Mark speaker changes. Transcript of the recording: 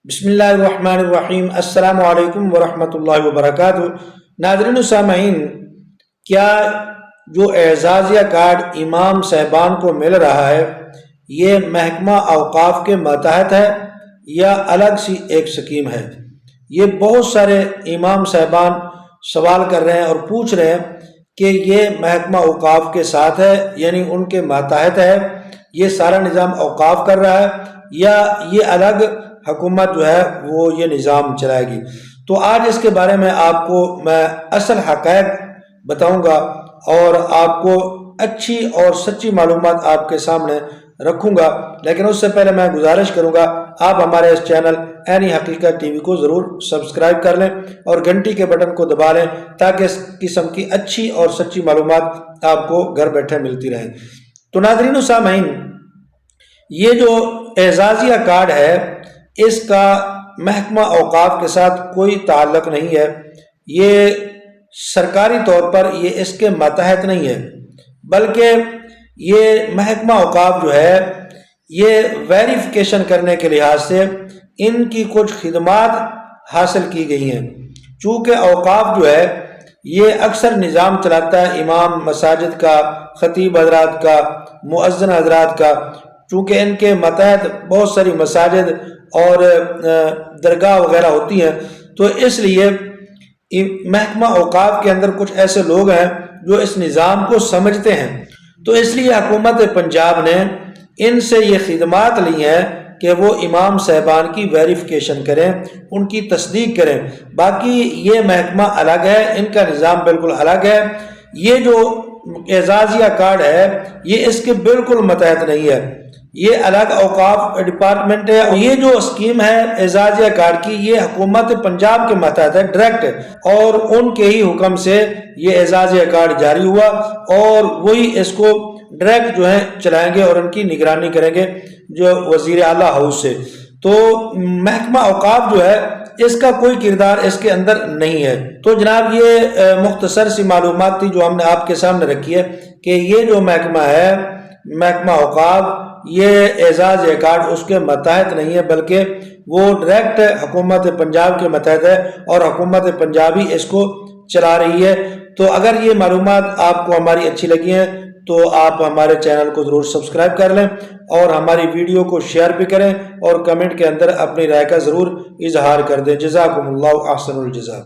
Speaker 1: بسم اللہ الرحمن الرحیم۔ السلام علیکم ورحمۃ اللہ وبرکاتہ۔ ناظرین و سامعین، کیا جو اعزازیہ کارڈ امام صاحبان کو مل رہا ہے یہ محکمہ اوقاف کے ماتحت ہے یا الگ سی ایک سکیم ہے؟ یہ بہت سارے امام صاحبان سوال کر رہے ہیں اور پوچھ رہے ہیں کہ یہ محکمہ اوقاف کے ساتھ ہے، یعنی ان کے ماتحت ہے، یہ سارا نظام اوقاف کر رہا ہے، یا یہ الگ حکومت جو ہے وہ یہ نظام چلائے گی؟ تو آج اس کے بارے میں آپ کو میں اصل حقائق بتاؤں گا اور آپ کو اچھی اور سچی معلومات آپ کے سامنے رکھوں گا، لیکن اس سے پہلے میں گزارش کروں گا آپ ہمارے اس چینل عین حقیقت ٹی وی کو ضرور سبسکرائب کر لیں اور گھنٹی کے بٹن کو دبا لیں تاکہ اس قسم کی اچھی اور سچی معلومات آپ کو گھر بیٹھے ملتی رہیں۔ تو ناظرین و سامعین، یہ جو اعزازیہ کارڈ ہے اس کا محکمہ اوقاف کے ساتھ کوئی تعلق نہیں ہے، یہ سرکاری طور پر یہ اس کے ماتحت نہیں ہے، بلکہ یہ محکمہ اوقاف جو ہے یہ ویریفیکیشن کرنے کے لحاظ سے ان کی کچھ خدمات حاصل کی گئی ہیں۔ چونکہ اوقاف جو ہے یہ اکثر نظام چلاتا ہے امام مساجد کا، خطیب حضرات کا، مؤذن حضرات کا، چونکہ ان کے ماتحت بہت ساری مساجد اور درگاہ وغیرہ ہوتی ہیں، تو اس لیے محکمہ اوقاف کے اندر کچھ ایسے لوگ ہیں جو اس نظام کو سمجھتے ہیں، تو اس لیے حکومت پنجاب نے ان سے یہ خدمات لی ہیں کہ وہ امام صاحبان کی ویریفیکیشن کریں، ان کی تصدیق کریں۔ باقی یہ محکمہ الگ ہے، ان کا نظام بالکل الگ ہے۔ یہ جو اعزازیہ کارڈ ہے یہ اس کے بالکل ماتحت نہیں ہے، یہ الگ اوقاف ڈپارٹمنٹ ہے، اور یہ جو اسکیم ہے اعزازیہ کارڈ کی یہ حکومت پنجاب کے ماتحت ہے ڈائریکٹ، اور ان کے ہی حکم سے یہ اعزازیہ کارڈ جاری ہوا اور وہی اس کو ڈائریکٹ جو ہے چلائیں گے اور ان کی نگرانی کریں گے جو وزیر اعلیٰ ہاؤس سے۔ تو محکمہ اوقاف جو ہے اس کا کوئی کردار اس کے اندر نہیں ہے۔ تو جناب یہ مختصر سی معلومات تھی جو ہم نے آپ کے سامنے رکھی ہے کہ یہ جو محکمہ ہے محکمہ اوقاف یہ اعزاز کارڈ اس کے ماتحت نہیں ہے، بلکہ وہ ڈائریکٹ حکومت پنجاب کے ماتحت ہے اور حکومت پنجابی اس کو چلا رہی ہے۔ تو اگر یہ معلومات آپ کو ہماری اچھی لگی ہیں تو آپ ہمارے چینل کو ضرور سبسکرائب کر لیں اور ہماری ویڈیو کو شیئر بھی کریں اور کمنٹ کے اندر اپنی رائے کا ضرور اظہار کر دیں۔ جزاکم اللہ احسن الجزا۔